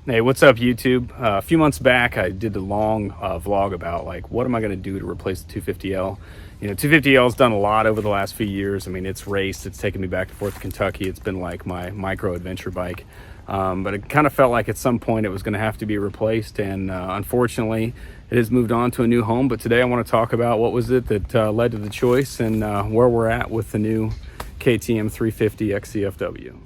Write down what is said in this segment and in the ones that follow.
Hey, what's up, YouTube? A few months back, I did a long vlog about like what am I going to do to replace the 250L. 250L's done a lot over the last few years. I mean, it's raced, it's taken me back and forth to Kentucky. It's been like my micro adventure bike, but it kind of felt like at some point it was going to have to be replaced, and unfortunately it has moved on to a new home. But today I want to talk about what was it that led to the choice, and where we're at with the new KTM 350 XCFW.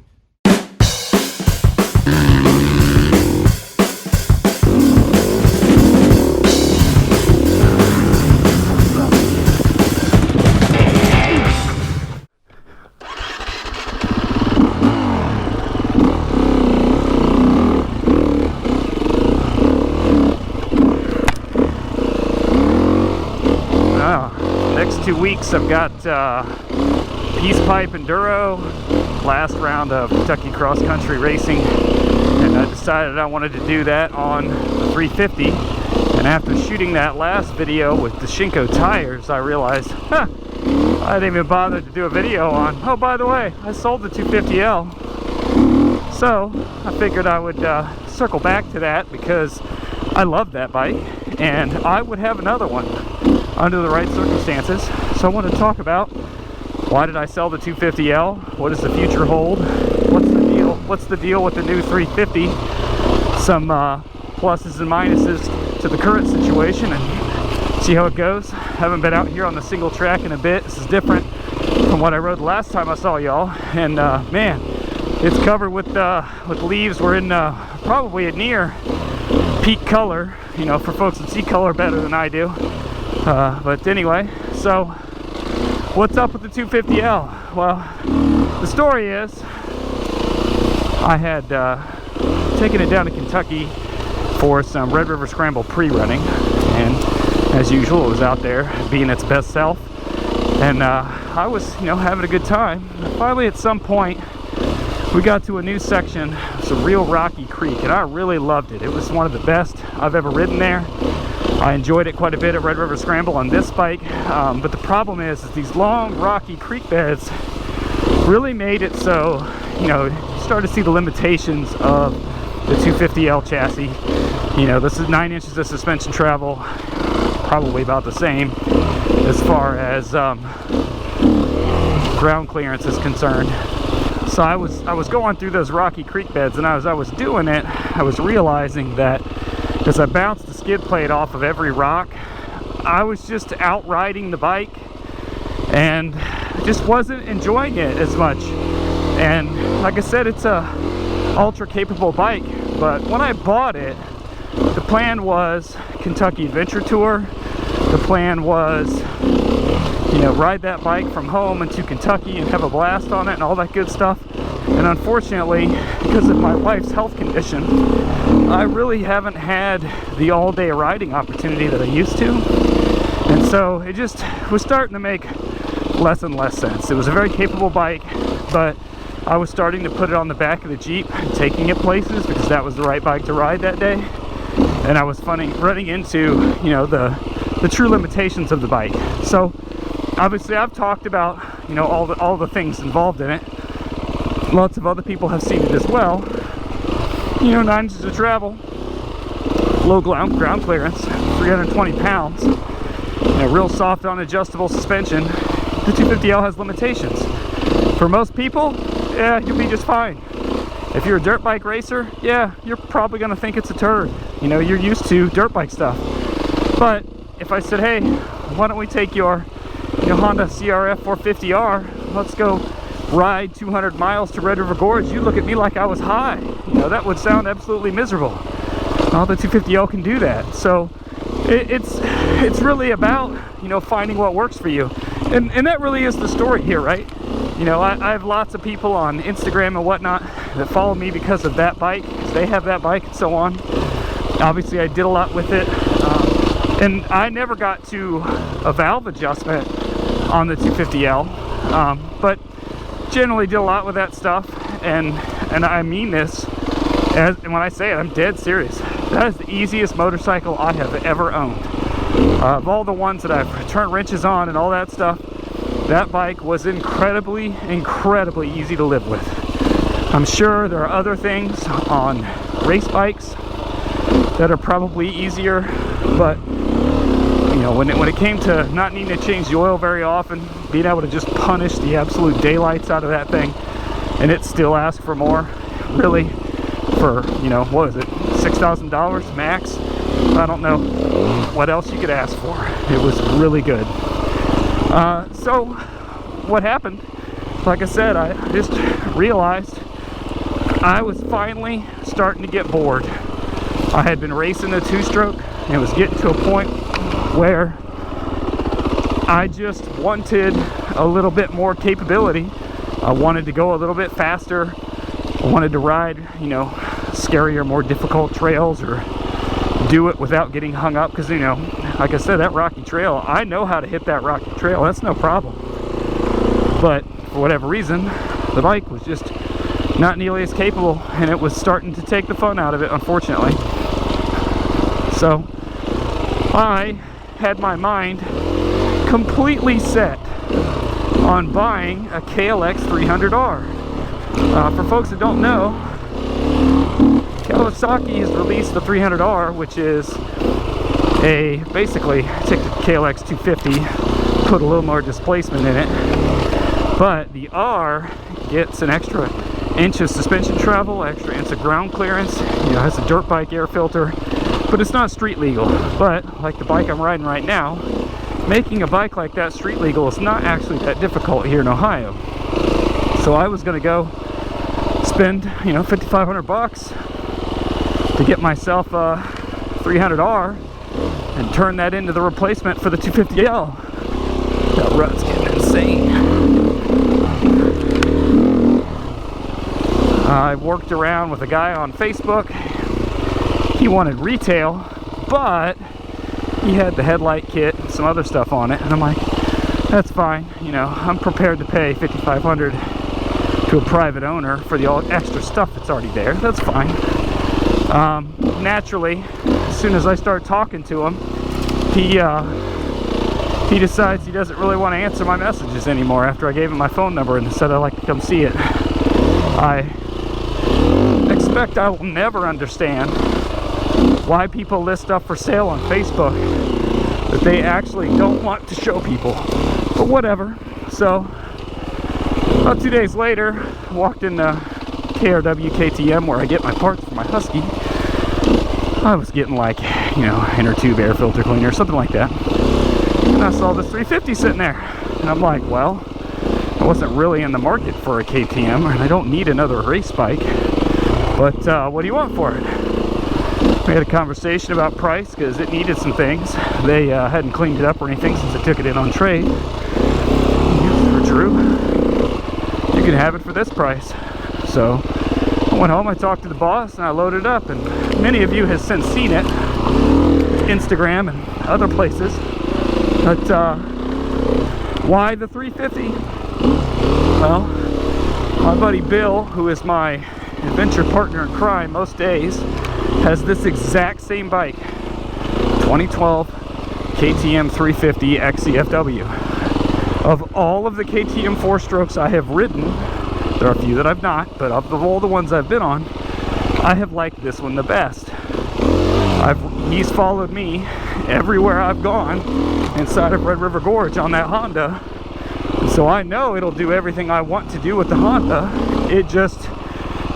Next 2 weeks I've got Peace Pipe Enduro, last round of Kentucky cross country racing, and I decided I wanted to do that on the 350. And after shooting that last video with the Shinko tires, I realized I didn't even bother to do a video on, oh, by the way, I sold the 250L. So I figured I would circle back to that because I love that bike and I would have another one under the right circumstances. So I want to talk about, why did I sell the 250L? What does the future hold? What's the deal? What's the deal with the new 350? Some pluses and minuses to the current situation, and see how it goes. Haven't been out here on the single track in a bit. This is different from what I rode the last time I saw y'all, and man, it's covered with leaves. We're in probably a near peak color, for folks that see color better than I do. But anyway, so what's up with the 250L? Well, the story is I had taken it down to Kentucky for some Red River Scramble pre-running, and as usual it was out there being its best self, and I was having a good time. And finally at some point we got to a new section. It's a real rocky creek, and I really loved it. It was one of the best I've ever ridden there. I enjoyed it quite a bit at Red River Scramble on this bike, but the problem is these long rocky creek beds really made it so, you start to see the limitations of the 250L chassis. This is 9 inches of suspension travel, probably about the same as far as ground clearance is concerned. So I was going through those rocky creek beds, and as I was doing it, I was realizing that as I bounced the skid plate off of every rock, I was just out riding the bike and just wasn't enjoying it as much. And like I said, it's a ultra capable bike, but when I bought it, the plan was Kentucky Adventure Tour. The plan was ride that bike from home into Kentucky and have a blast on it and all that good stuff. And unfortunately, because of my wife's health condition, I really haven't had the all-day riding opportunity that I used to. And so it just was starting to make less and less sense. It was a very capable bike, but I was starting to put it on the back of the Jeep and taking it places because that was the right bike to ride that day. And I was running into, the true limitations of the bike. So obviously I've talked about, all the things involved in it. Lots of other people have seen it as well. 9 inches of travel, low ground clearance, 320 pounds, real soft unadjustable suspension. The 250L has limitations. For most people, yeah, you'll be just fine. If you're a dirt bike racer, yeah, you're probably gonna think it's a turd. You're used to dirt bike stuff. But if I said, hey, why don't we take your Honda CRF250L, let's go ride 200 miles to Red River Gorge, you look at me like I was high. That would sound absolutely miserable. Well, the 250L can do that. So it's really about finding what works for you, and that really is the story here, right? I have lots of people on Instagram and whatnot that follow me because of that bike, because they have that bike and so on. Obviously I did a lot with it, and I never got to a valve adjustment on the 250L, but generally did a lot with that stuff, and I mean this, and when I say it, I'm dead serious. That is the easiest motorcycle I have ever owned. Of all the ones that I've turned wrenches on and all that stuff, that bike was incredibly easy to live with. I'm sure there are other things on race bikes that are probably easier, but you know, when it came to not needing to change the oil very often, being able to just punish the absolute daylights out of that thing, and it still asked for more, really, for, you know, what is it, $6,000 max? I don't know what else you could ask for. It was really good. So what happened, like I said, I just realized I was finally starting to get bored. I had been racing a two-stroke, and it was getting to a point where I just wanted a little bit more capability. I wanted to go a little bit faster. I wanted to ride, you know, scarier, more difficult trails, or do it without getting hung up, because, you know, like I said, that rocky trail, I know how to hit that rocky trail. That's no problem. But for whatever reason, the bike was just not nearly as capable, and it was starting to take the fun out of it, unfortunately. So I had my mind completely set on buying a KLX 300R. For folks that don't know, Kawasaki has released the 300R, which is basically take the KLX 250, put a little more displacement in it, but the R gets an extra inch of suspension travel, extra inch of ground clearance, you know, has a dirt bike air filter, but it's not street legal. But like the bike I'm riding right now, making a bike like that street legal is not actually that difficult here in Ohio. So I was going to go spend, you know, $5,500 to get myself a 300R and turn that into the replacement for the 250L. That rut's getting insane. I worked around with a guy on Facebook. He wanted retail, but he had the headlight kit and some other stuff on it, and I'm like, that's fine, you know, I'm prepared to pay $5,500 to a private owner for the all extra stuff that's already there. That's fine. Naturally, as soon as I start talking to him, he decides he doesn't really want to answer my messages anymore after I gave him my phone number and said I'd like to come see it. I expect I will never understand why people list stuff for sale on Facebook that they actually don't want to show people, but whatever. So about 2 days later, I walked into KRW KTM where I get my parts for my Husky. I was getting like, you know, inner tube air filter cleaner, something like that, and I saw this 350 sitting there, and I'm like, well, I wasn't really in the market for a KTM, and I don't need another race bike, but what do you want for it? We had a conversation about price because it needed some things. They hadn't cleaned it up or anything since I took it in on trade. For Drew, you can have it for this price. So I went home, I talked to the boss, and I loaded it up, and many of you have since seen it, Instagram and other places. But why the 350? Well, my buddy Bill, who is my adventure partner in crime most days, has this exact same bike, 2012 KTM 350 XCFW. Of all of the KTM 4-strokes I have ridden, there are a few that I've not, but of all the ones I've been on, I have liked this one the best. He's followed me everywhere I've gone inside of Red River Gorge on that Honda, and so I know it'll do everything I want to do with the Honda. It just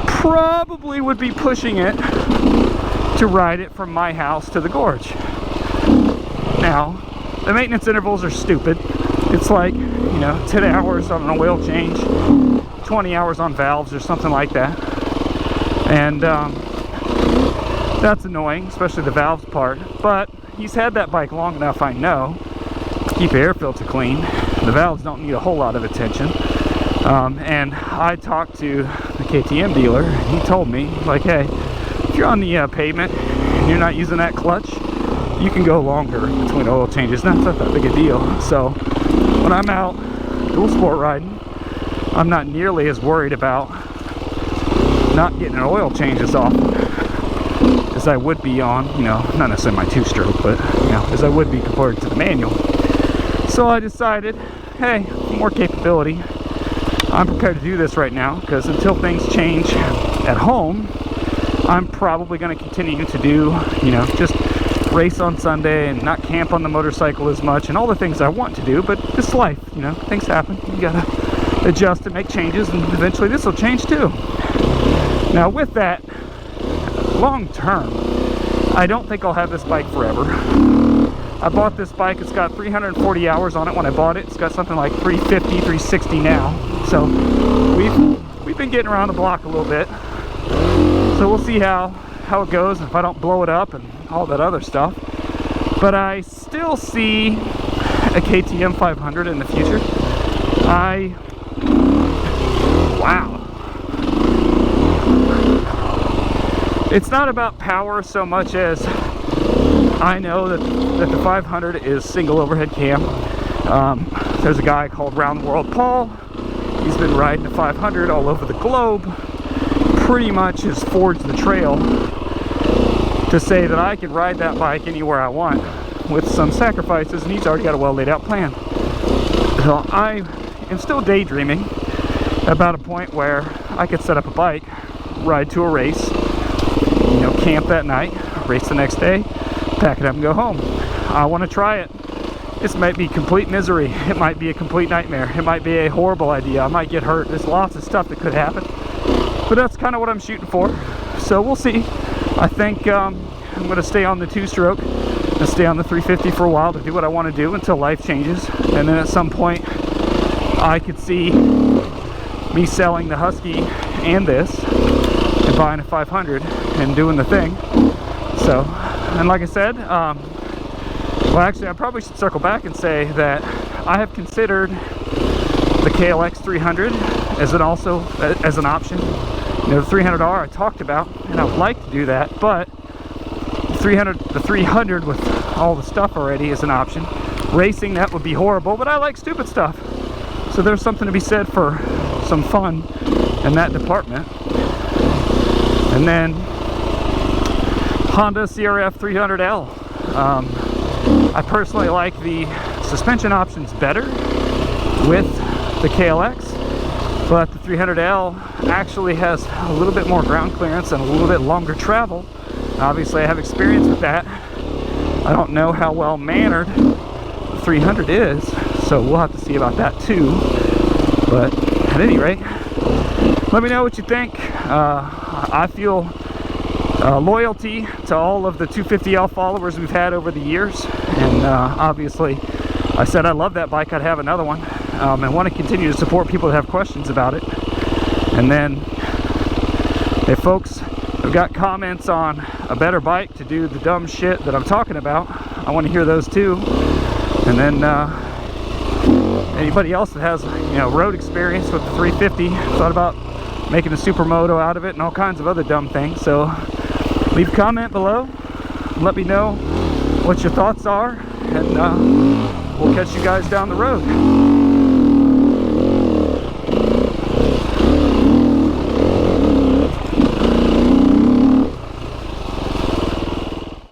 probably would be pushing it to ride it from my house to the gorge. Now, the maintenance intervals are stupid. It's like, you know, 10 hours on an oil change, 20 hours on valves or something like that. And that's annoying, especially the valves part. But he's had that bike long enough, I know, to keep the air filter clean. The valves don't need a whole lot of attention. And I talked to the KTM dealer, and he told me, like, hey, if you're on the pavement and you're not using that clutch, you can go longer between oil changes. That's not that big a deal. So when I'm out dual sport riding, I'm not nearly as worried about not getting an oil change as often as I would be on, you know, not necessarily my 2-stroke, but, you know, as I would be compared to the manual. So I decided, hey, more capability. I'm prepared to do this right now, because until things change at home, I'm probably going to continue to do, you know, just race on Sunday and not camp on the motorcycle as much and all the things I want to do. But it's life, you know, things happen. You gotta adjust and make changes, and eventually this will change too. Now with that, long term, I don't think I'll have this bike forever. I bought this bike, it's got 340 hours on it when I bought it. It's got something like 350, 360 now. So we've been getting around the block a little bit. So we'll see how it goes, if I don't blow it up and all that other stuff. But I still see a KTM 500 in the future. Wow. It's not about power so much as I know that the 500 is single overhead cam. There's a guy called Round the World Paul. He's been riding the 500 all over the globe. Pretty much has forged the trail to say that I can ride that bike anywhere I want with some sacrifices, and he's already got a well laid out plan. So I am still daydreaming about a point where I could set up a bike, ride to a race, you know, camp that night, race the next day, pack it up and go home. I want to try it. This might be complete misery. It might be a complete nightmare. It might be a horrible idea. I might get hurt. There's lots of stuff that could happen. But that's kind of what I'm shooting for. So we'll see. I think I'm going to stay on the two-stroke and stay on the 350 for a while to do what I want to do until life changes. And then at some point, I could see me selling the Husky and this and buying a 500 and doing the thing. So, and like I said, well, actually, I probably should circle back and say that I have considered the KLX 300 as an option. You know, the 300R I talked about, and I would like to do that, but the 300 with all the stuff already is an option. Racing, that would be horrible, but I like stupid stuff. So there's something to be said for some fun in that department. And then Honda CRF250L. I personally like the suspension options better with the KLX, but the 300L actually has a little bit more ground clearance and a little bit longer travel. Obviously I have experience with that. I don't know how well mannered the 300 is, so we'll have to see about that too. But at any rate, let me know what you think. I feel loyalty to all of the 250L followers we've had over the years, and obviously I said I love that bike, I'd have another one, and want to continue to support people that have questions about it. And then if folks have got comments on a better bike to do the dumb shit that I'm talking about, I want to hear those too. And then anybody else that has, you know, road experience with the 350, thought about making a supermoto out of it and all kinds of other dumb things. So leave a comment below, let me know what your thoughts are, and we'll catch you guys down the road.